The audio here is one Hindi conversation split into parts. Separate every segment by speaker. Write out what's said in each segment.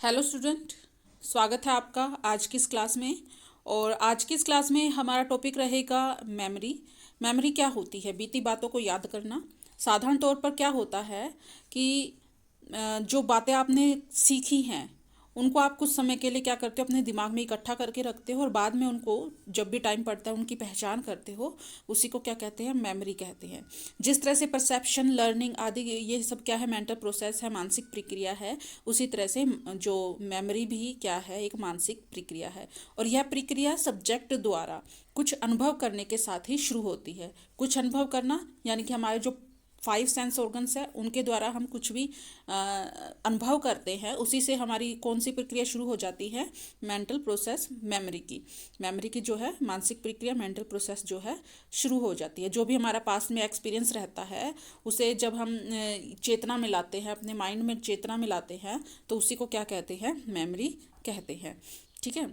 Speaker 1: हेलो स्टूडेंट, स्वागत है आपका आज की इस क्लास में। और आज की इस क्लास में हमारा टॉपिक रहेगा मेमोरी। मेमोरी क्या होती है? बीती बातों को याद करना। साधारण तौर पर क्या होता है कि जो बातें आपने सीखी हैं उनको आप कुछ समय के लिए क्या करते हो, अपने दिमाग में इकट्ठा करके रखते हो और बाद में उनको जब भी टाइम पड़ता है उनकी पहचान करते हो। उसी को क्या कहते हैं? मेमोरी कहते हैं। जिस तरह से परसेप्शन, लर्निंग आदि ये सब क्या है? मेंटल प्रोसेस है, मानसिक प्रक्रिया है। उसी तरह से जो मेमोरी भी क्या है? एक मानसिक प्रक्रिया है। और यह प्रक्रिया सब्जेक्ट द्वारा कुछ अनुभव करने के साथ ही शुरू होती है। कुछ अनुभव करना यानी कि हमारे जो 5 सेंस ऑर्गन्स है उनके द्वारा हम कुछ भी अनुभव करते हैं, उसी से हमारी कौन सी प्रक्रिया शुरू हो जाती है? मेंटल प्रोसेस, मेमोरी की। मेमोरी की जो है मानसिक प्रक्रिया, मेंटल प्रोसेस जो है शुरू हो जाती है। जो भी हमारा पास्ट में एक्सपीरियंस रहता है उसे जब हम चेतना में लाते हैं, अपने माइंड में चेतना में लाते हैं, तो उसी को क्या कहते हैं? मेमोरी कहते हैं। ठीक है।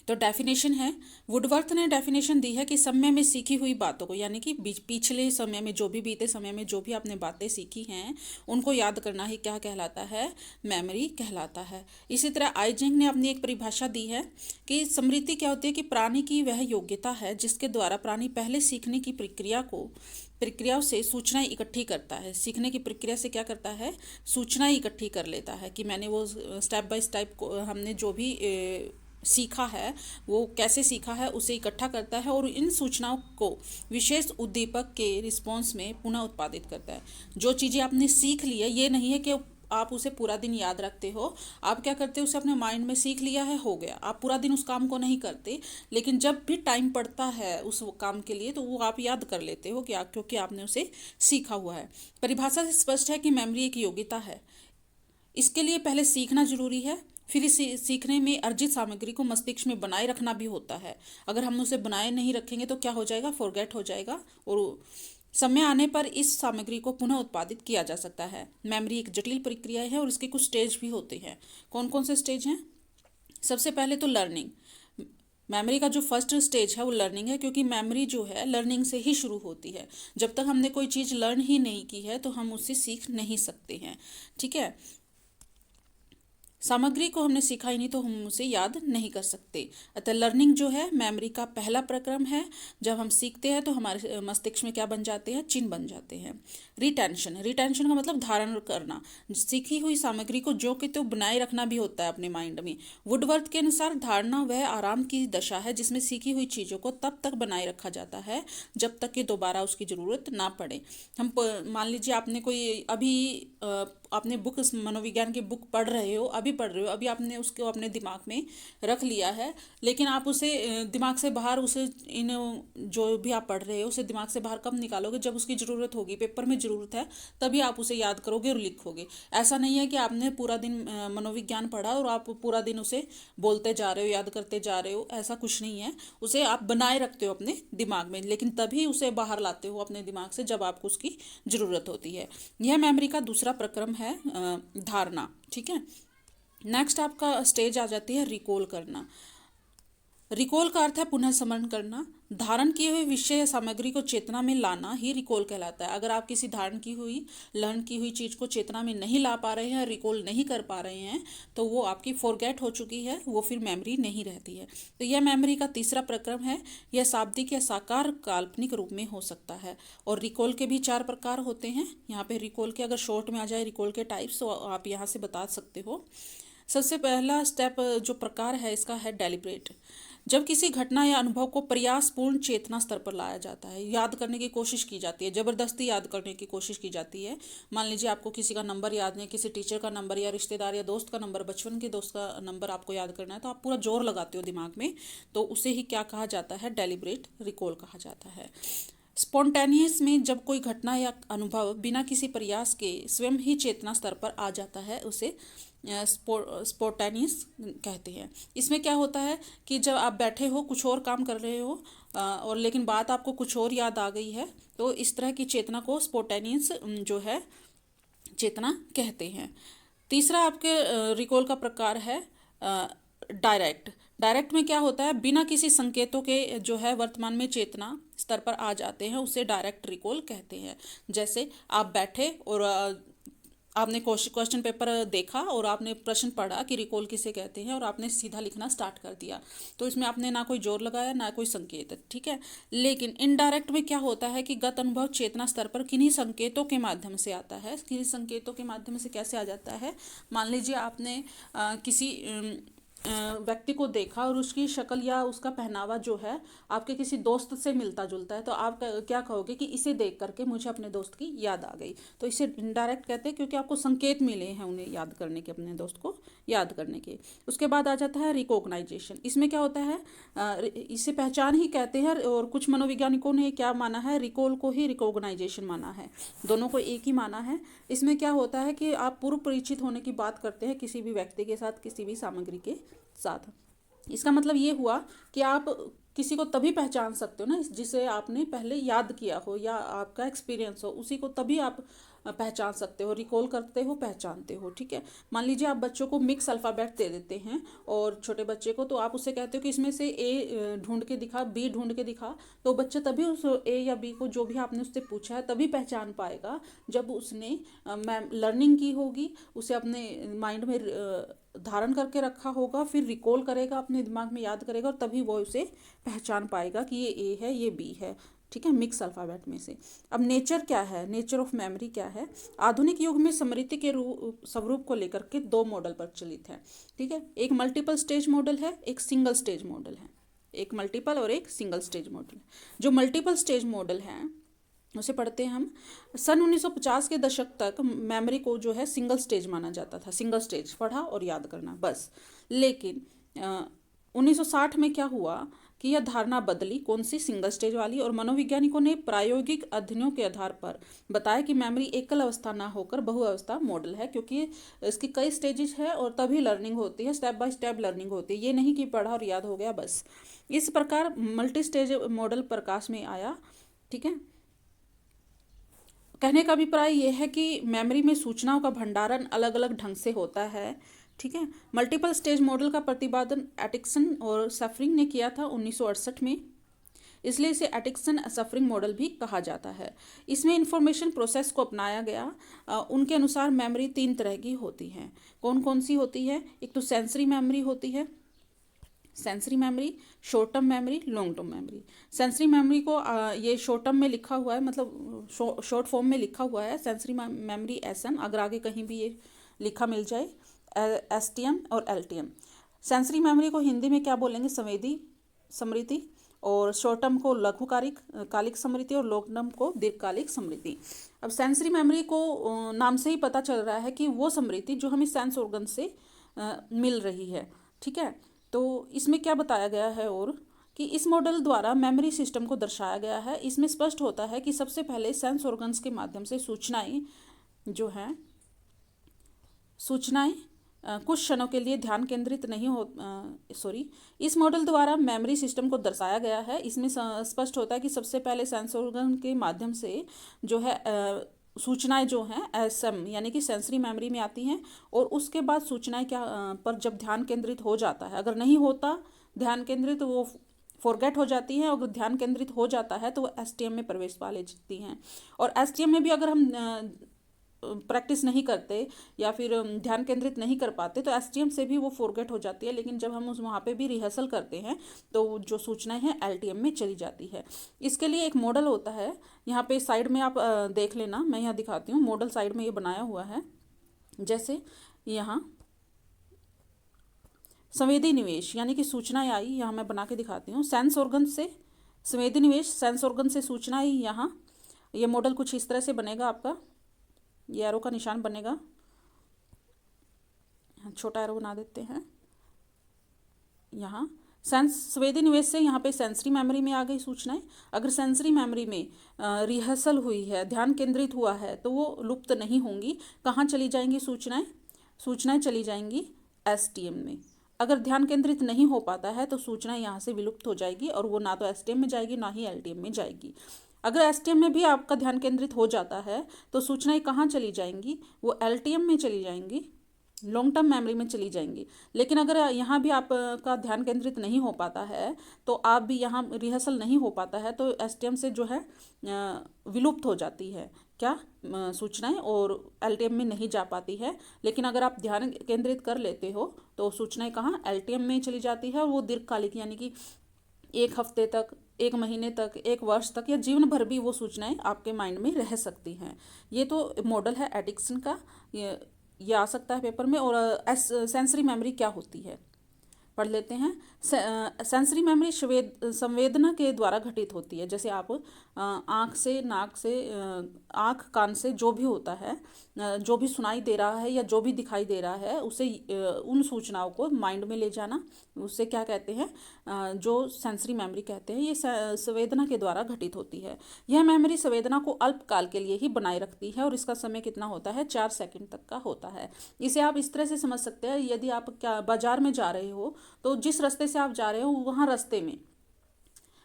Speaker 1: तो डेफिनेशन है, वुडवर्थ ने डेफिनेशन दी है कि समय में सीखी हुई बातों को, यानी कि पिछले समय में जो भी बीते समय में जो भी आपने बातें सीखी हैं उनको याद करना ही क्या कहलाता है? मेमोरी कहलाता है। इसी तरह आइजेंग ने अपनी एक परिभाषा दी है कि स्मृति क्या होती है कि प्राणी की वह योग्यता है जिसके द्वारा प्राणी पहले सीखने की प्रक्रियाओं से सूचनाएं इकट्ठी करता है। सीखने की प्रक्रिया से क्या करता है? सूचनाएं इकट्ठी कर लेता है कि मैंने वो स्टेप बाय स्टेप को हमने जो भी सीखा है वो कैसे सीखा है उसे इकट्ठा करता है और इन सूचनाओं को विशेष उद्दीपक के रिस्पॉन्स में पुनः उत्पादित करता है। जो चीज़ें आपने सीख ली है, ये नहीं है कि आप उसे पूरा दिन याद रखते हो। आप क्या करते हो? उसे अपने माइंड में सीख लिया है, हो गया। आप पूरा दिन उस काम को नहीं करते, लेकिन जब भी टाइम पड़ता है उस काम के लिए तो वो आप याद कर लेते हो कि क्योंकि आपने उसे सीखा हुआ है। परिभाषा से स्पष्ट है कि मेमोरी एक योग्यता है। इसके लिए पहले सीखना जरूरी है, फिर इस सीखने में अर्जित सामग्री को मस्तिष्क में बनाए रखना भी होता है। अगर हम उसे बनाए नहीं रखेंगे तो क्या हो जाएगा? फॉरगेट हो जाएगा और समय आने पर इस सामग्री को पुनः उत्पादित किया जा सकता है। मेमोरी एक जटिल प्रक्रिया है और इसके कुछ स्टेज भी होते हैं। कौन कौन से स्टेज हैं? सबसे पहले तो लर्निंग। मेमोरी का जो फर्स्ट स्टेज है वो लर्निंग है, क्योंकि मेमोरी जो है लर्निंग से ही शुरू होती है। जब तक हमने कोई चीज़ लर्न ही नहीं की है तो हम उससे सीख नहीं सकते हैं। ठीक है। सामग्री को हमने सीखा ही नहीं तो हम उसे याद नहीं कर सकते। अतः लर्निंग जो है मेमोरी का पहला प्रक्रम है। जब हम सीखते हैं तो हमारे मस्तिष्क में क्या बन जाते हैं? चिन्ह बन जाते हैं। रिटेंशन, रिटेंशन का मतलब धारण करना। सीखी हुई सामग्री को जो कि तो बनाए रखना भी होता है अपने माइंड में। वुडवर्थ के अनुसार धारणा वह आराम की दशा है जिसमें सीखी हुई चीज़ों को तब तक बनाए रखा जाता है जब तक कि दोबारा उसकी ज़रूरत ना पड़े। मान लीजिए आपने कोई अभी आपने बुक, मनोविज्ञान की बुक पढ़ रहे हो, अभी पढ़ रहे हो, अभी आपने उसको अपने दिमाग में रख लिया है, लेकिन आप उसे दिमाग से बाहर उसे इन जो भी आप पढ़ रहे हो उसे दिमाग से बाहर कब निकालोगे? जब उसकी ज़रूरत होगी, पेपर में ज़रूरत है, तभी आप उसे याद करोगे और लिखोगे। ऐसा नहीं है कि आपने पूरा दिन मनोविज्ञान पढ़ा और आप पूरा दिन उसे बोलते जा रहे हो, याद करते जा रहे हो, ऐसा कुछ नहीं है। उसे आप बनाए रखते हो अपने दिमाग में, लेकिन तभी उसे बाहर लाते हो अपने दिमाग से जब आपको उसकी ज़रूरत होती है। यह मेमोरी का दूसरा प्रक्रम है, धारणा। ठीक है। नेक्स्ट आपका स्टेज आ जाती है रिकॉल करना। रिकॉल का अर्थ है पुनः स्मरण करना। धारण किए हुए विषय या सामग्री को चेतना में लाना ही रिकॉल कहलाता है। अगर आप किसी धारण की हुई, लर्न की हुई चीज़ को चेतना में नहीं ला पा रहे हैं, रिकॉल नहीं कर पा रहे हैं, तो वो आपकी फॉरगेट हो चुकी है, वो फिर मेमोरी नहीं रहती है। तो यह मेमोरी का तीसरा प्रक्रम है। यह शाब्दिक या साकार काल्पनिक रूप में हो सकता है। और रिकॉल के भी 4 प्रकार होते हैं। यहाँ पे रिकॉल के अगर शॉर्ट में आ जाए रिकॉल के टाइप्स तो आप यहाँ से बता सकते हो। सबसे पहला स्टेप जो प्रकार है इसका है डेलिब्रेट। जब किसी घटना या अनुभव को प्रयासपूर्ण चेतना स्तर पर लाया जाता है, याद करने की कोशिश की जाती है, जबरदस्ती याद करने की कोशिश की जाती है। मान लीजिए आपको किसी का नंबर याद नहीं, किसी टीचर का नंबर या रिश्तेदार या दोस्त का नंबर, बचपन के दोस्त का नंबर आपको याद करना है, तो आप पूरा जोर लगाते हो दिमाग में, तो उसे ही क्या कहा जाता है? डेलिब्रेट रिकॉल कहा जाता है। स्पॉन्टेनियस में जब कोई घटना या अनुभव बिना किसी प्रयास के स्वयं ही चेतना स्तर पर आ जाता है उसे स्पॉन्टेनियस कहते हैं। इसमें क्या होता है कि जब आप बैठे हो, कुछ और काम कर रहे हो और लेकिन बात आपको कुछ और याद आ गई है, तो इस तरह की चेतना को स्पॉन्टेनियस जो है चेतना कहते हैं। तीसरा आपके रिकॉल का प्रकार है डायरेक्ट। डायरेक्ट में क्या होता है? बिना किसी संकेतों के जो है वर्तमान में चेतना स्तर पर आ जाते हैं, उसे डायरेक्ट रिकॉल कहते हैं। जैसे आप बैठे और आपने क्वेश्चन पेपर देखा और आपने प्रश्न पढ़ा कि रिकॉल किसे कहते हैं, और आपने सीधा लिखना स्टार्ट कर दिया। तो इसमें आपने ना कोई जोर लगाया ना कोई संकेत, ठीक है। लेकिन इनडायरेक्ट में क्या होता है कि गत अनुभव चेतना स्तर पर किन्हीं संकेतों के माध्यम से आता है। किन्हीं संकेतों के माध्यम से कैसे आ जाता है? मान लीजिए आपने किसी व्यक्ति को देखा और उसकी शक्ल या उसका पहनावा जो है आपके किसी दोस्त से मिलता जुलता है, तो आप क्या कहोगे कि इसे देख करके मुझे अपने दोस्त की याद आ गई। तो इसे इनडायरेक्ट कहते हैं, क्योंकि आपको संकेत मिले हैं उन्हें याद करने के, अपने दोस्त को याद करने के। उसके बाद आ जाता है रिकॉग्नाइजेशन। इसमें क्या होता है, इसे पहचान ही कहते हैं, और कुछ मनोवैज्ञानिकों ने क्या माना है, रिकॉल को ही रिकॉग्नाइजेशन माना है, दोनों को एक ही माना है। इसमें क्या होता है कि आप पूर्व परिचित होने की बात करते हैं किसी भी व्यक्ति के साथ, किसी भी सामग्री के साथ। इसका मतलब ये हुआ कि आप किसी को तभी पहचान सकते हो ना जिसे आपने पहले याद किया हो या आपका एक्सपीरियंस हो, उसी को तभी आप पहचान सकते हो, रिकॉल करते हो, पहचानते हो, ठीक है। मान लीजिए आप बच्चों को मिक्स अल्फ़ाबेट दे देते हैं और छोटे बच्चे को, तो आप उससे कहते हो कि इसमें से ए ढूंढ के दिखा, बी ढूंढ के दिखा, तो बच्चा तभी उस ए या बी को, जो भी आपने उससे पूछा है, तभी पहचान पाएगा जब उसने मैम लर्निंग की होगी, उसे अपने माइंड में धारण करके रखा होगा, फिर रिकॉल करेगा, अपने दिमाग में याद करेगा, और तभी वो उसे पहचान पाएगा कि ये ए है, ये बी है, ठीक है, मिक्स अल्फ़ाबेट में से। अब नेचर क्या है, नेचर ऑफ मेमोरी क्या है? आधुनिक युग में स्मृति के स्वरूप को लेकर के दो मॉडल प्रचलित हैं, ठीक है। एक मल्टीपल स्टेज मॉडल है, एक सिंगल स्टेज मॉडल है। एक मल्टीपल और एक सिंगल स्टेज मॉडल। जो मल्टीपल स्टेज मॉडल है उसे पढ़ते हैं हम। सन 1950 के दशक तक मेमोरी को जो है सिंगल स्टेज माना जाता था, सिंगल स्टेज, पढ़ा और याद करना बस। लेकिन 1960 में क्या हुआ कि यह धारणा बदली, कौन सी, सिंगल स्टेज वाली, और मनोवैज्ञानिकों ने प्रायोगिक अध्ययनों के आधार पर बताया कि मेमोरी एकल अवस्था ना होकर बहुअवस्था मॉडल है, क्योंकि इसकी कई स्टेजेस है और तभी लर्निंग होती है, स्टेप बाय स्टेप लर्निंग होती है, ये नहीं कि पढ़ा और याद हो गया बस। इस प्रकार मल्टी स्टेज मॉडल प्रकाश में आया, ठीक है। कहने का अभिप्राय यह है कि मेमोरी में सूचनाओं का भंडारण अलग अलग ढंग से होता है, ठीक है। मल्टीपल स्टेज मॉडल का प्रतिपादन एटिक्सन और सफरिंग ने किया था 1968 में, इसलिए इसे एटिक्सन सफरिंग मॉडल भी कहा जाता है। इसमें इंफॉर्मेशन प्रोसेस को अपनाया गया। उनके अनुसार मेमोरी तीन तरह की होती है। कौन कौन सी होती है? एक तो सेंसरी मेमोरी होती है, sensory memory, short term memory, long term memory. Sensory memory को ये शॉर्ट टर्म में लिखा हुआ है, मतलब शॉर्ट फॉर्म में लिखा हुआ है सेंसरी मेमोरी SN, अगर आगे कहीं भी ये लिखा मिल जाए STM और LTM। सेंसरी मेमोरी को हिंदी में क्या बोलेंगे? संवेदी स्मृति, और शॉर्ट टर्म को लघुकालिक कालिक स्मृति, और लॉन्ग टर्म को दीर्घकालिक स्मृति। अब सेंसरी मेमोरी को नाम से ही पता चल रहा है कि वो स्मृति जो हमें सेंस ऑर्गन से मिल रही है, ठीक है। तो इसमें क्या बताया गया है और कि इस मॉडल द्वारा मेमोरी सिस्टम को दर्शाया गया है। इसमें स्पष्ट होता है कि सबसे पहले सेंस ऑर्गन्स के माध्यम से सूचनाएं जो हैं, सूचनाएं कुछ क्षणों के लिए ध्यान केंद्रित नहीं हो इस मॉडल द्वारा मेमोरी सिस्टम को दर्शाया गया है। इसमें स्पष्ट होता है कि सबसे पहले सेंस ऑर्गन के माध्यम से जो है सूचनाएं जो हैं SM यानी कि सेंसरी मेमोरी में आती हैं, और उसके बाद सूचनाएं क्या पर जब ध्यान केंद्रित हो जाता है, अगर नहीं होता ध्यान केंद्रित तो वो फॉरगेट हो जाती हैं, अगर ध्यान केंद्रित हो जाता है तो वो STM में प्रवेश पा लेती हैं। और STM में भी अगर हम प्रैक्टिस नहीं करते या फिर ध्यान केंद्रित नहीं कर पाते तो STM से भी वो फॉरगेट हो जाती है, लेकिन जब हम उस वहाँ पे भी रिहर्सल करते हैं तो जो सूचनाएं हैं LTM में चली जाती है। इसके लिए एक मॉडल होता है, यहाँ पे साइड में आप देख लेना, मैं यहाँ दिखाती हूँ, मॉडल साइड में ये बनाया हुआ है। जैसे यहाँ संवेदी निवेश यानी कि सूचनाएं आई, यहाँ मैं बना के दिखाती हूँ, सेंस ऑर्गन से संवेदी निवेश, सेंस ऑर्गन से सूचना आई। यहाँ ये मॉडल कुछ इस तरह से बनेगा आपका, ये एरो का निशान बनेगा, छोटा एरो बना देते हैं। यहाँ संवेदी निवेश से यहाँ पे सेंसरी मेमोरी में आ गई सूचनाएं। अगर सेंसरी मेमोरी में रिहर्सल हुई है, ध्यान केंद्रित हुआ है, तो वो लुप्त नहीं होंगी। कहाँ चली जाएंगी सूचनाएं? सूचनाएं चली जाएंगी STM में। अगर ध्यान केंद्रित नहीं हो पाता है तो सूचनाएं यहाँ से विलुप्त हो जाएगी, और वो ना तो STM में जाएगी ना ही LTM में जाएगी। अगर STM में भी आपका ध्यान केंद्रित हो जाता है तो सूचनाएं कहाँ चली जाएंगी? वो LTM में चली जाएंगी, लॉन्ग टर्म मेमोरी में चली जाएंगी। लेकिन अगर यहाँ भी आपका ध्यान केंद्रित नहीं हो पाता है, तो आप भी यहाँ रिहर्सल नहीं हो पाता है, तो STM से जो है विलुप्त हो जाती है। क्या सूचनाएं और एलटीएम में नहीं जा पाती है। लेकिन अगर आप ध्यान केंद्रित कर लेते हो तो सूचनाएं कहाँ एलटीएम में चली जाती है, और वो दीर्घकालिक यानी कि 1 हफ्ते तक, 1 महीने तक, 1 वर्ष तक या जीवन भर भी वो सूचनाएं आपके माइंड में रह सकती हैं। ये तो मॉडल है एडिक्सन का, ये आ सकता है पेपर में। और सेंसरी मेमोरी क्या होती है पढ़ लेते हैं। सेंसरी मेमोरी संवेदना के द्वारा घटित होती है। जैसे आप आँख से, नाक से, आँख कान से जो भी होता है, जो भी सुनाई दे रहा है या जो भी दिखाई दे रहा है, उसे उन सूचनाओं को माइंड में ले जाना, उससे क्या कहते हैं, जो सेंसरी मेमोरी कहते हैं। ये संवेदना के द्वारा घटित होती है। यह मेमोरी संवेदना को अल्पकाल के लिए ही बनाए रखती है और इसका समय कितना होता है, 4 सेकंड तक का होता है। इसे आप इस तरह से समझ सकते हैं, यदि आप क्या बाजार में जा रहे हो तो जिस रास्ते से आप जा रहे हो वहाँ रास्ते में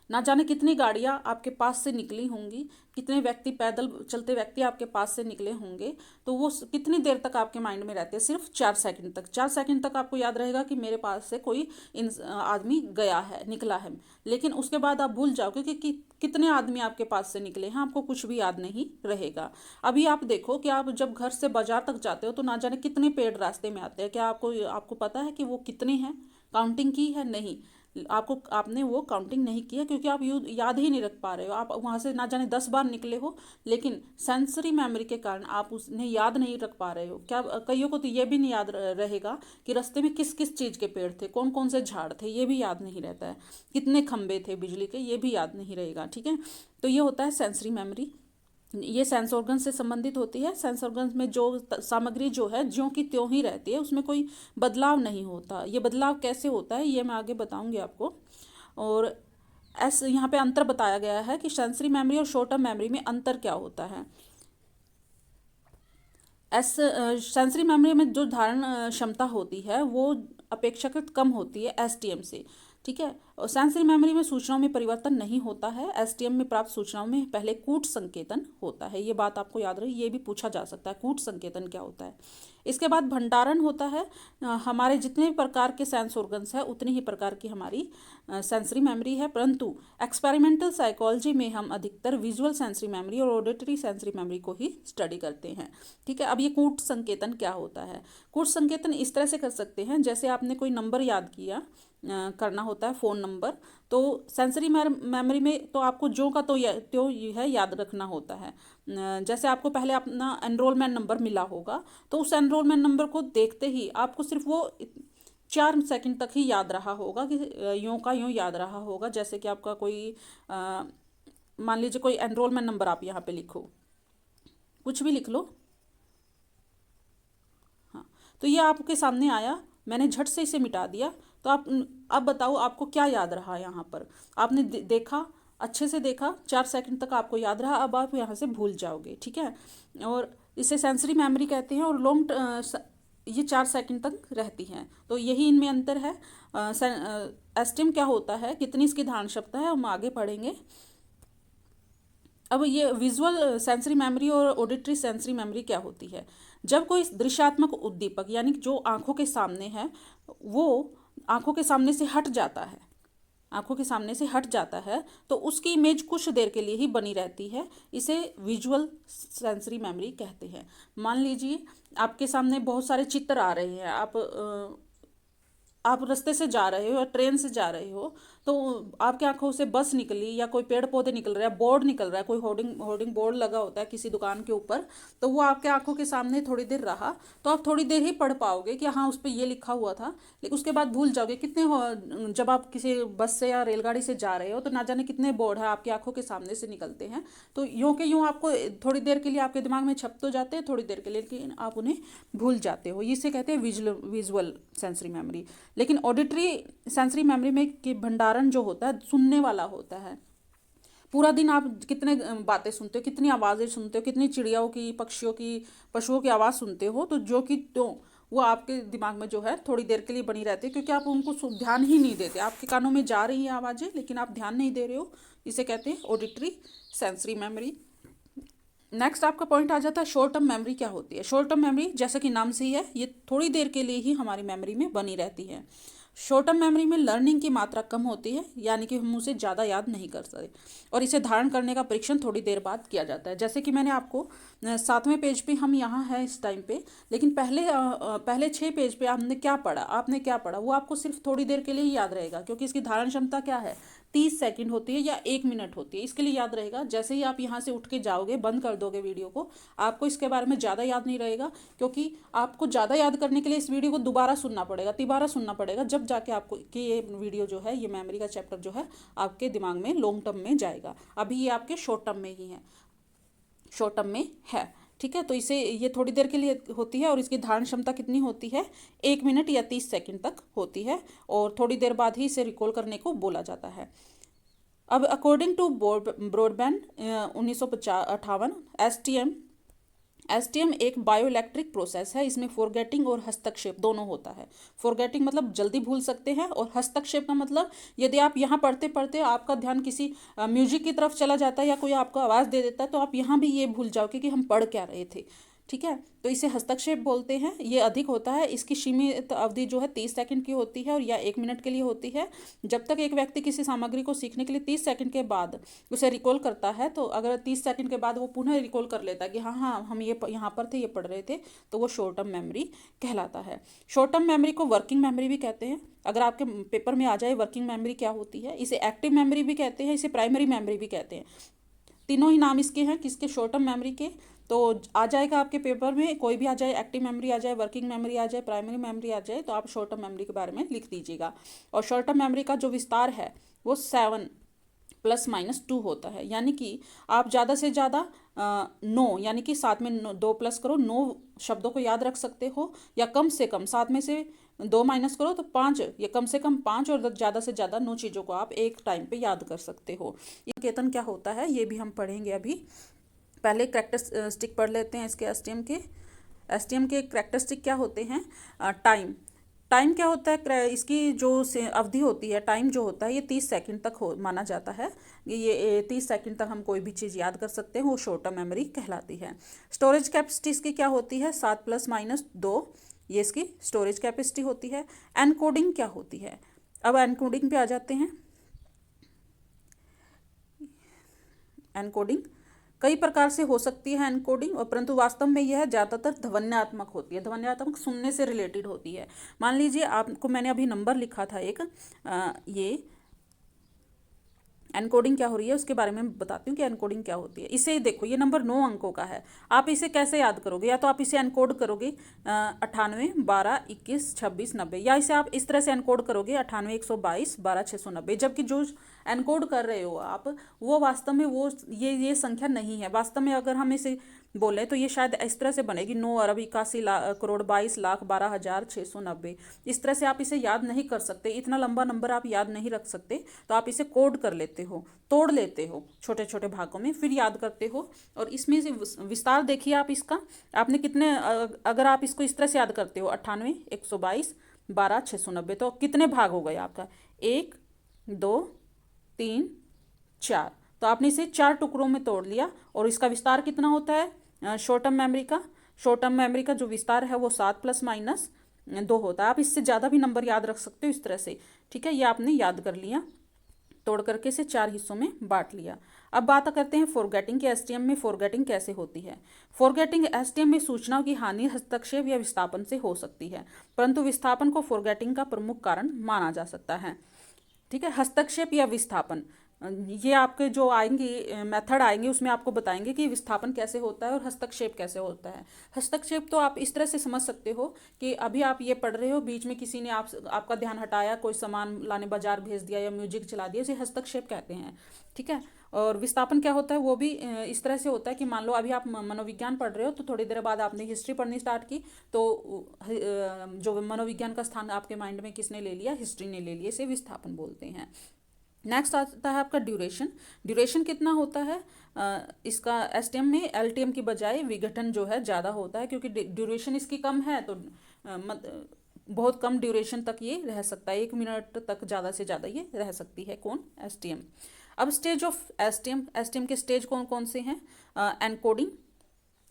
Speaker 1: ना जाने कितनी गाड़ियाँ आपके पास से निकली होंगी, कितने व्यक्ति, पैदल चलते व्यक्ति आपके पास से निकले होंगे, तो वो कितनी देर तक आपके माइंड में रहते हैं, सिर्फ 4 सेकंड तक। 4 सेकंड तक आपको याद रहेगा कि मेरे पास से कोई आदमी गया है, निकला है। लेकिन उसके बाद आप भूल जाओगे कि कितने आदमी आपके पास से निकले हैं, आपको कुछ भी याद नहीं रहेगा। अभी आप देखो कि आप जब घर से बाजार तक जाते हो तो ना जाने कितने पेड़ रास्ते में आते हैं, क्या आपको पता है कि वो कितने हैं? काउंटिंग की है? नहीं, आपने वो काउंटिंग नहीं किया क्योंकि आप याद ही नहीं रख पा रहे हो। आप वहाँ से ना जाने 10 बार निकले हो, लेकिन सेंसरी मेमोरी के कारण आप उसने याद नहीं रख पा रहे हो। क्या कईयों को तो ये भी नहीं याद रहेगा कि रास्ते में किस किस चीज़ के पेड़ थे, कौन कौन से झाड़ थे, ये भी याद नहीं रहता है। कितने खंबे थे बिजली के, ये भी याद नहीं रहेगा। ठीक है, तो ये होता है सेंसरी मेमोरी। ये सेंस ऑर्गन से संबंधित होती है। सेंस ऑर्गन में जो सामग्री जो है ज्यों की त्यों ही रहती है, उसमें कोई बदलाव नहीं होता। ये बदलाव कैसे होता है ये मैं आगे बताऊंगी आपको। और यहाँ पे अंतर बताया गया है कि सेंसरी मेमोरी और शॉर्ट टर्म मेमोरी में अंतर क्या होता है। सेंसरी मेमोरी में जो धारण क्षमता होती है वो अपेक्षाकृत कम होती है एसटीएम से। ठीक है, और सेंसरी मेमोरी में सूचनाओं में परिवर्तन नहीं होता है। एसटीएम में प्राप्त सूचनाओं में पहले कूट संकेतन होता है। ये बात आपको याद रहे, ये भी पूछा जा सकता है, कूट संकेतन क्या होता है। इसके बाद भंडारण होता है। हमारे जितने भी प्रकार के सेंस ऑर्गन्स है उतनी ही प्रकार की हमारी सेंसरी मेमोरी है, परंतु एक्सपेरिमेंटल साइकोलॉजी में हम अधिकतर विजुअल सेंसरी मेमोरी और ऑडिटरी सेंसरी मेमोरी को ही स्टडी करते हैं। ठीक है, अब ये कूट संकेतन क्या होता है। कूट संकेतन इस तरह से कर सकते हैं, जैसे आपने कोई नंबर याद किया, करना होता है फ़ोन नंबर, तो सेंसरी मेमोरी में तो आपको जो का तो है याद रखना होता है। जैसे आपको पहले अपना एनरोलमेंट नंबर मिला होगा, तो उस एनरोलमेंट नंबर को देखते ही आपको सिर्फ वो 4 सेकंड तक ही याद रहा होगा कि यूँ का यूँ याद रहा होगा। जैसे कि आपका कोई मान लीजिए कोई एनरोलमेंट नंबर आप यहाँ पे लिखो, कुछ भी लिख लो। हाँ, तो ये आपके सामने आया, मैंने झट से इसे मिटा दिया। तो आप अब बताओ आपको क्या याद रहा यहाँ पर। आपने देखा, अच्छे से देखा, 4 सेकंड तक आपको याद रहा, अब आप यहाँ से भूल जाओगे। ठीक है, और इसे सेंसरी मेमोरी कहते हैं। और लॉन्ग ये 4 सेकंड तक रहती हैं, तो यही इनमें अंतर है। एस्टिम क्या होता है, कितनी इसकी धारण क्षमता है, हम आगे पढ़ेंगे। अब ये विजुअल सेंसरी मेमोरी और ऑडिटरी सेंसरी मेमोरी क्या होती है। जब कोई दृश्यात्मक उद्दीपक यानी जो आंखों के सामने है वो आंखों के सामने से हट जाता है, आंखों के सामने से हट जाता है, तो उसकी इमेज कुछ देर के लिए ही बनी रहती है। इसे विजुअल सेंसरी मेमोरी कहते हैं। मान लीजिए आपके सामने बहुत सारे चित्र आ रहे हैं, आप रास्ते से जा रहे हो या ट्रेन से जा रहे हो, तो आपकी आंखों से बस निकली या कोई पेड़ पौधे निकल रहा है, बोर्ड निकल रहा है, कोई होर्डिंग बोर्ड लगा होता है किसी दुकान के ऊपर, तो वो आपके आंखों के सामने थोड़ी देर रहा, तो आप थोड़ी देर ही पढ़ पाओगे कि हाँ उस पर ये लिखा हुआ था। लेकिन उसके बाद भूल जाओगे। जब आप किसी बस से या रेलगाड़ी से जा रहे हो तो ना जाने कितने बोर्ड है आपकी आंखों के सामने से निकलते हैं, तो यूँ के यूँ आपको थोड़ी देर के लिए आपके दिमाग में छप तो जाते हैं, थोड़ी देर के लिए, लेकिन आप उन्हें भूल जाते हो। इसे कहते हैं विजुअल सेंसरी मेमोरी। लेकिन ऑडिटरी सेंसरी मेमोरी में कि भंडारण जो होता है सुनने वाला होता है। पूरा दिन आप कितने बातें सुनते हो, कितनी आवाज़ें सुनते हो, कितनी चिड़ियाओं की, पक्षियों की, पशुओं की आवाज़ सुनते हो, तो जो कि तो वो आपके दिमाग में जो है थोड़ी देर के लिए बनी रहती है, क्योंकि आप उनको ध्यान ही नहीं देते। आपके कानों में जा रही हैं आवाज़ें लेकिन आप ध्यान नहीं दे रहे हो। इसे कहते हैं ऑडिटरी सेंसरी मेमोरी। नेक्स्ट आपका पॉइंट आ जाता है शॉर्ट टर्म मेमोरी क्या होती है। शॉर्ट टर्म मेमोरी जैसा कि नाम से ही है, ये थोड़ी देर के लिए ही हमारी मेमोरी में बनी रहती है। शॉर्ट टर्म मेमोरी में लर्निंग की मात्रा कम होती है, यानी कि हम उसे ज़्यादा याद नहीं कर सकते, और इसे धारण करने का परीक्षण थोड़ी देर बाद किया जाता है। जैसे कि मैंने आपको 7वें पेज पे हम यहाँ हैं इस टाइम पे, लेकिन पहले 6 पेज पे आपने क्या पढ़ा वो आपको सिर्फ थोड़ी देर के लिए ही याद रहेगा, क्योंकि इसकी धारण क्षमता क्या है, 30 सेकंड होती है या 1 मिनट होती है। इसके लिए याद रहेगा, जैसे ही आप यहाँ से उठ के जाओगे, बंद कर दोगे वीडियो को, आपको इसके बारे में ज़्यादा याद नहीं रहेगा, क्योंकि आपको ज़्यादा याद करने के लिए इस वीडियो को दोबारा सुनना पड़ेगा, तिबारा सुनना पड़ेगा, जब जाके आपको कि ये वीडियो जो है, ये मेमोरी का चैप्टर जो है आपके दिमाग में लॉन्ग टर्म में जाएगा। अभी ये आपके शॉर्ट टर्म में ही है, शॉर्ट टर्म में है। ठीक है, तो इसे ये थोड़ी देर के लिए होती है, और इसकी धारण क्षमता कितनी होती है, 1 मिनट या 30 सेकंड तक होती है, और थोड़ी देर बाद ही इसे रिकॉल करने को बोला जाता है। अब अकॉर्डिंग टू ब्रॉडबैंड 1958, एसटीएम एक बायोइलेक्ट्रिक प्रोसेस है। इसमें फॉरगेटिंग और हस्तक्षेप दोनों होता है। फॉरगेटिंग मतलब जल्दी भूल सकते हैं, और हस्तक्षेप का मतलब यदि आप यहाँ पढ़ते पढ़ते आपका ध्यान किसी म्यूजिक की तरफ चला जाता है, या कोई आपको आवाज़ दे देता है, तो आप यहाँ भी ये भूल जाओगे कि हम पढ़ क्या रहे थे। ठीक है, तो इसे हस्तक्षेप बोलते हैं। ये अधिक होता है, इसकी सीमित अवधि जो है 30 सेकंड की होती है, और या 1 मिनट के लिए होती है। जब तक एक व्यक्ति किसी सामग्री को सीखने के लिए 30 सेकंड के बाद उसे रिकॉल करता है, तो अगर 30 सेकंड के बाद वो पुनः रिकॉल कर लेता है कि हाँ हाँ हम ये यहाँ पर थे, ये पढ़ रहे थे, तो वो शॉर्ट टर्म मेमोरी कहलाता है। शॉर्ट टर्म मेमोरी को वर्किंग मेमोरी भी कहते हैं। अगर आपके पेपर में आ जाए वर्किंग मेमोरी क्या होती है, इसे एक्टिव मेमोरी भी कहते हैं, इसे प्राइमरी मेमोरी भी कहते हैं। तीनों ही नाम इसके हैं, किसके, शॉर्ट टर्म मेमोरी के। तो आ जाएगा आपके पेपर में, कोई भी आ जाए, एक्टिव मेमोरी आ जाए, वर्किंग मेमोरी आ जाए, प्राइमरी मेमोरी आ जाए, तो आप शॉर्ट टर्म मेमोरी के बारे में लिख दीजिएगा। और शॉर्ट टर्म मेमोरी का जो विस्तार है वो 7 ± 2 होता है, यानी कि आप ज़्यादा से ज़्यादा 9, यानी कि 7 में 2 प्लस करो, 9 शब्दों को याद रख सकते हो, या कम से कम 7 में से 2 माइनस करो तो 5, या कम से कम 5, और ज़्यादा से ज़्यादा 9 चीज़ों को आप एक टाइम पे याद कर सकते हो। ये संकेतन क्या होता है ये भी हम पढ़ेंगे अभी। पहले कैरेक्टरिस्टिक पढ़ लेते हैं इसके एसटीएम के कैरेक्टरिस्टिक क्या होते हैं। टाइम क्या होता है, इसकी जो अवधि होती है, टाइम जो होता है, ये 30 सेकंड तक माना जाता है। ये 30 सेकंड तक हम कोई भी चीज़ याद कर सकते हैं, वो शॉर्ट टर्म मेमोरी कहलाती है। स्टोरेज कैपेसिटी इसकी क्या होती है, 7 ± 2, ये इसकी स्टोरेज कैपेसिटी होती है। एनकोडिंग क्या होती है, अब एनकोडिंग पे आ जाते हैं। एनकोडिंग कई प्रकार से हो सकती है एनकोडिंग, और परंतु वास्तव में यह ज़्यादातर ध्वन्यात्मक होती है, ध्वन्यात्मक सुनने से रिलेटेड होती है। मान लीजिए आपको मैंने अभी नंबर लिखा था एक, ये एनकोडिंग क्या हो रही है उसके बारे में बताती हूँ कि एनकोडिंग क्या होती है। इसे देखो, ये नंबर 9 अंकों का है, आप इसे कैसे याद करोगे, या तो आप इसे एनकोड करोगे 98 12 21 26 90, या इसे आप इस तरह से एनकोड करोगे 98 122 12 690, जबकि जो एनकोड कर रहे हो आप वो वास्तव में वो ये संख्या नहीं है। वास्तव में अगर हम इसे बोले तो ये शायद इस तरह से बनेगी 9 अरब 81 करोड़ 22 लाख 12,690। इस तरह से आप इसे याद नहीं कर सकते, इतना लंबा नंबर आप याद नहीं रख सकते, तो आप इसे कोड कर लेते हो, तोड़ लेते हो छोटे छोटे भागों में, फिर याद करते हो। और इसमें से विस्तार देखिए आप इसका, आपने कितने, अगर आप इसको इस तरह से याद करते हो 98 122 12 690, तो कितने भाग हो गए आपका, 1 2 3 4, तो आपने इसे 4 टुकड़ों में तोड़ लिया। और इसका विस्तार कितना होता है शॉर्ट टर्म मेमोरी का जो विस्तार है वो 7 ± 2 होता है। आप इससे ज़्यादा भी नंबर याद रख सकते हो इस तरह से। ठीक है, ये आपने याद कर लिया, तोड़ करके इसे 4 हिस्सों में बांट लिया। अब बात करते हैं फॉरगेटिंग के। एसटीएम में फॉरगेटिंग कैसे होती है। फॉरगेटिंग एसटीएम में सूचनाओं की हानि हस्तक्षेप या विस्थापन से हो सकती है, परंतु विस्थापन को फॉरगेटिंग का प्रमुख कारण माना जा सकता है। ठीक है, हस्तक्षेप या विस्थापन, ये आपके जो आएंगे मेथड आएंगे उसमें आपको बताएंगे कि विस्थापन कैसे होता है और हस्तक्षेप कैसे होता है। हस्तक्षेप तो आप इस तरह से समझ सकते हो कि अभी आप ये पढ़ रहे हो, बीच में किसी ने आपका ध्यान हटाया, कोई सामान लाने बाजार भेज दिया या म्यूजिक चला दिया, इसे हस्तक्षेप कहते हैं। ठीक है, और विस्थापन क्या होता है वो भी इस तरह से होता है कि मान लो अभी आप मनोविज्ञान पढ़ रहे हो, तो थोड़ी देर बाद आपने हिस्ट्री पढ़नी स्टार्ट की, तो जो मनोविज्ञान का स्थान आपके माइंड में किसने ले लिया, हिस्ट्री ने ले लिया, इसे विस्थापन बोलते हैं। नेक्स्ट आता है आपका ड्यूरेशन कितना होता है। इसका एसटीएम में एलटीएम की बजाय विघटन जो है ज़्यादा होता है, क्योंकि ड्यूरेशन इसकी कम है, तो बहुत कम ड्यूरेशन तक ये रह सकता है, 1 मिनट तक ज़्यादा से ज़्यादा ये रह सकती है। कौन, एसटीएम। अब स्टेज ऑफ एसटीएम के स्टेज कौन कौन से हैं। Encoding,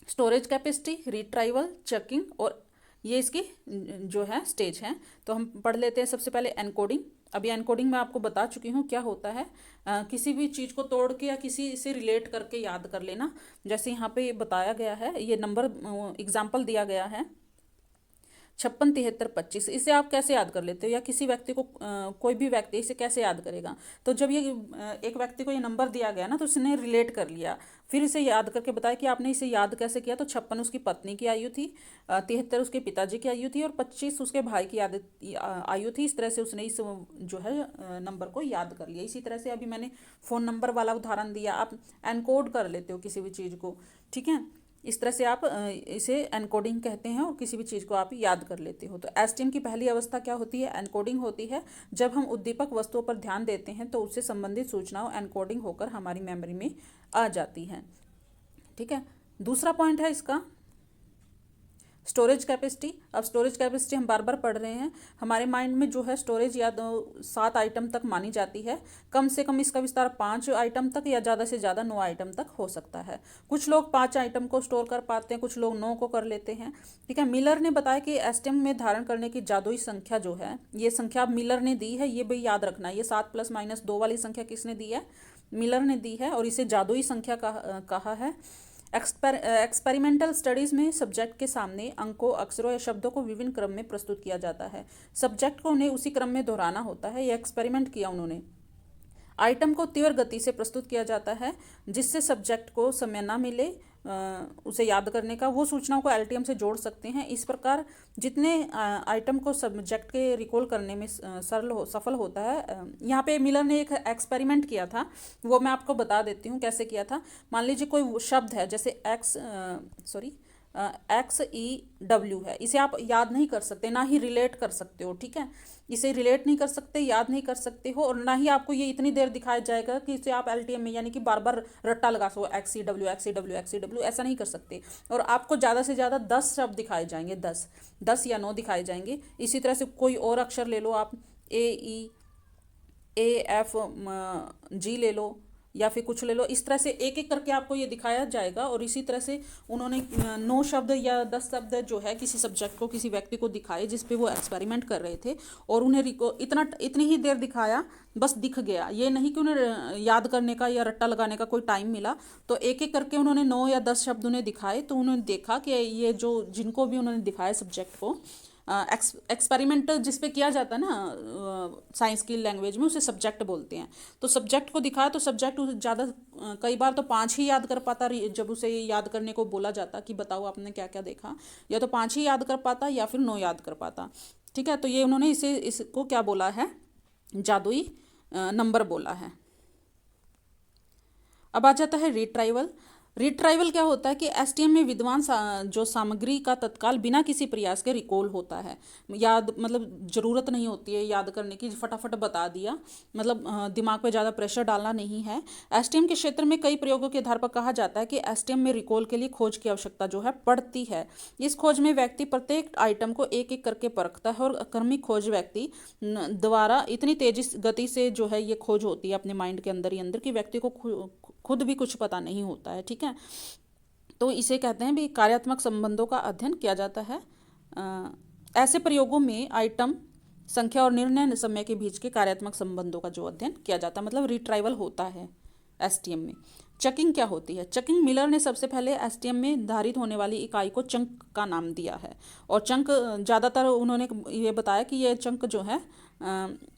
Speaker 1: storage capacity, retrieval, checking, और ये इसकी जो है स्टेज है। तो हम पढ़ लेते हैं सबसे पहले एनकोडिंग। अभी एनकोडिंग में आपको बता चुकी हूँ क्या होता है। किसी भी चीज़ को तोड़ के या किसी से रिलेट करके याद कर लेना। जैसे यहाँ पे बताया गया है, ये नंबर एग्जाम्पल दिया गया है 56 73 25। इसे आप कैसे याद कर लेते हो, या किसी व्यक्ति को कोई भी व्यक्ति इसे कैसे याद करेगा। तो जब ये एक व्यक्ति को ये नंबर दिया गया ना, तो उसने रिलेट कर लिया, फिर इसे याद करके बताया कि आपने इसे याद कैसे किया। तो 56 उसकी पत्नी की आयु थी, 73 उसके पिताजी की आयु थी, और 25 उसके भाई की आयु थी। इस तरह से उसने इस जो है नंबर को याद कर लिया। इसी तरह से अभी मैंने फ़ोन नंबर वाला उदाहरण दिया, आप एनकोड कर लेते हो किसी भी चीज़ को, ठीक है। इस तरह से आप इसे एनकोडिंग कहते हैं, और किसी भी चीज़ को आप याद कर लेते हो। तो एसटीएम की पहली अवस्था क्या होती है, एनकोडिंग होती है। जब हम उद्दीपक वस्तुओं पर ध्यान देते हैं तो उससे संबंधित सूचनाओं एनकोडिंग होकर हमारी मेमोरी में आ जाती हैं, ठीक है। दूसरा पॉइंट है इसका स्टोरेज कैपेसिटी। अब स्टोरेज कैपेसिटी हम बार बार पढ़ रहे हैं। हमारे माइंड में जो है स्टोरेज या 7 आइटम तक मानी जाती है। कम से कम इसका विस्तार 5 आइटम तक या ज़्यादा से ज़्यादा 9 आइटम तक हो सकता है। कुछ लोग 5 आइटम को स्टोर कर पाते हैं, कुछ लोग 9 को कर लेते हैं, ठीक है। मिलर ने बताया कि एसटीएम में धारण करने की जादुई संख्या जो है, ये संख्या मिलर ने दी है, ये भी याद रखना है। ये 7 + -2 वाली संख्या किसने दी है, मिलर ने दी है, और इसे जादुई संख्या कहा है। एक्सपेरिमेंटल स्टडीज़ में सब्जेक्ट के सामने अंकों, अक्षरों या शब्दों को विभिन्न क्रम में प्रस्तुत किया जाता है। सब्जेक्ट को उन्हें उसी क्रम में दोहराना होता है। यह एक्सपेरिमेंट किया उन्होंने। आइटम को तीव्र गति से प्रस्तुत किया जाता है, जिससे सब्जेक्ट को समय ना मिले उसे याद करने का। वो सूचनाओं को एलटीएम से जोड़ सकते हैं। इस प्रकार जितने आइटम को सब्जेक्ट के रिकॉल करने में सफल होता है। यहाँ पे मिलर ने एक एक्सपेरिमेंट किया था, वो मैं आपको बता देती हूँ कैसे किया था। मान लीजिए कोई शब्द है, जैसे XEW है, इसे आप याद नहीं कर सकते, ना ही रिलेट कर सकते हो, ठीक है। इसे रिलेट नहीं कर सकते, याद नहीं कर सकते हो, और ना ही आपको ये इतनी देर दिखाया जाएगा कि इसे आप एलटीएम में यानी कि बार बार रट्टा लगा सको XEW XEW XEW, ऐसा नहीं कर सकते। और आपको ज़्यादा से ज़्यादा 10 शब्द दिखाए जाएंगे, 10 या 9 दिखाए जाएंगे। इसी तरह से कोई और अक्षर ले लो आप, AEAFG ले लो, या फिर कुछ ले लो। इस तरह से एक एक करके आपको ये दिखाया जाएगा। और इसी तरह से उन्होंने 9 शब्द या 10 शब्द जो है किसी सब्जेक्ट को, किसी व्यक्ति को दिखाए जिस पे वो एक्सपेरिमेंट कर रहे थे, और उन्हें इतनी ही देर दिखाया, बस दिख गया। ये नहीं कि उन्हें याद करने का या रट्टा लगाने का कोई टाइम मिला। तो एक एक करके उन्होंने 9 या 10 शब्द उन्हें दिखाए, तो उन्होंने देखा कि ये जो जिनको भी उन्होंने दिखाया सब्जेक्ट को, एक्सपेरिमेंट जिस पे किया जाता है ना साइंस की लैंग्वेज में, उसे सब्जेक्ट बोलते हैं। तो सब्जेक्ट को दिखाया तो सब्जेक्ट ज़्यादा कई बार तो 5 ही याद कर पाता। जब उसे याद करने को बोला जाता कि बताओ आपने क्या क्या देखा, या तो 5 ही याद कर पाता या फिर 9 याद कर पाता, ठीक है। तो ये उन्होंने इसको क्या बोला है, जादुई नंबर बोला है। अब आ जाता है रिट्राइवल। रिट्राइवल क्या होता है कि एसटीएम में विद्वान जो सामग्री का तत्काल बिना किसी प्रयास के रिकॉल होता है। याद मतलब ज़रूरत नहीं होती है याद करने की, फटाफट बता दिया, मतलब दिमाग पे ज़्यादा प्रेशर डालना नहीं है। एसटीएम के क्षेत्र में कई प्रयोगों के आधार पर कहा जाता है कि एसटीएम में रिकॉल के लिए खोज की आवश्यकता जो है पड़ती है। इस खोज में व्यक्ति प्रत्येक आइटम को एक एक करके परखता है, और क्रमिक खोज व्यक्ति द्वारा इतनी तेजी गति से जो है ये खोज होती है अपने माइंड के अंदर ही अंदर, कि व्यक्ति को खुद भी कुछ पता नहीं होता है, ठीक है। तो इसे कहते हैं भी कार्यात्मक संबंधों का अध्ययन किया जाता है। ऐसे प्रयोगों में आइटम संख्या और निर्णय समय के बीच के कार्यात्मक संबंधों का जो अध्ययन किया जाता है, मतलब रिट्राइवल होता है एसटीएम में। चकिंग क्या होती है, चकिंग मिलर ने सबसे पहले एसटीएम में धारित होने वाली इकाई को चंक का नाम दिया है। और चंक ज़्यादातर उन्होंने ये बताया कि ये चंक जो है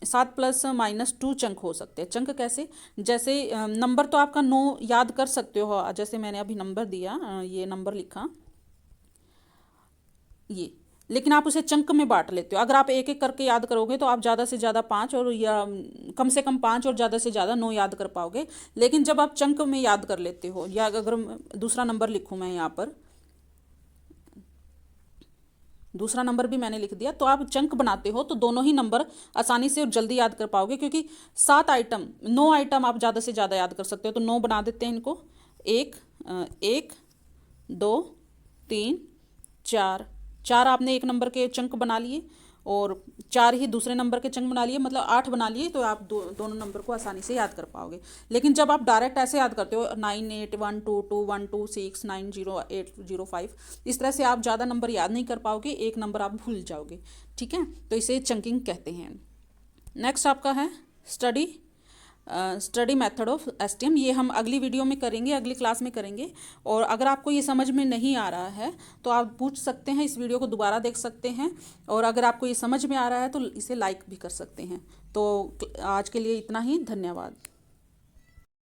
Speaker 1: 7 + -2 चंक हो सकते हैं। चंक कैसे, जैसे नंबर तो आपका 9 याद कर सकते हो, जैसे मैंने अभी नंबर दिया, ये नंबर लिखा ये, लेकिन आप उसे चंक में बांट लेते हो। अगर आप एक एक करके याद करोगे तो आप ज़्यादा से ज़्यादा 5 और या कम से कम 5 और ज़्यादा से ज़्यादा 9 याद कर पाओगे। लेकिन जब आप चंक में याद कर लेते हो, या अगर दूसरा नंबर लिखूँ मैं यहाँ पर, दूसरा नंबर भी मैंने लिख दिया, तो आप चंक बनाते हो तो दोनों ही नंबर आसानी से और जल्दी याद कर पाओगे, क्योंकि 7 आइटम 9 आइटम आप ज़्यादा से ज़्यादा याद कर सकते हो। तो 9 बना देते हैं इनको, 1 2 3 4 आपने एक नंबर के चंक बना लिए। और 4 ही दूसरे नंबर के चंक बना लिए, मतलब 8 बना लिए, तो आप दोनों नंबर को आसानी से याद कर पाओगे। लेकिन जब आप डायरेक्ट ऐसे याद करते हो 9 8 1 2 2 1 2 6 9 0 8 0 5, इस तरह से आप ज़्यादा नंबर याद नहीं कर पाओगे, एक नंबर आप भूल जाओगे। ठीक है, तो इसे चंकिंग कहते हैं। नेक्स्ट आपका है स्टडी मेथड ऑफ एसटीएम। ये हम अगली वीडियो में करेंगे, अगली क्लास में करेंगे। और अगर आपको ये समझ में नहीं आ रहा है तो आप पूछ सकते हैं, इस वीडियो को दोबारा देख सकते हैं। और अगर आपको ये समझ में आ रहा है तो इसे लाइक भी कर सकते हैं। तो आज के लिए इतना ही, धन्यवाद।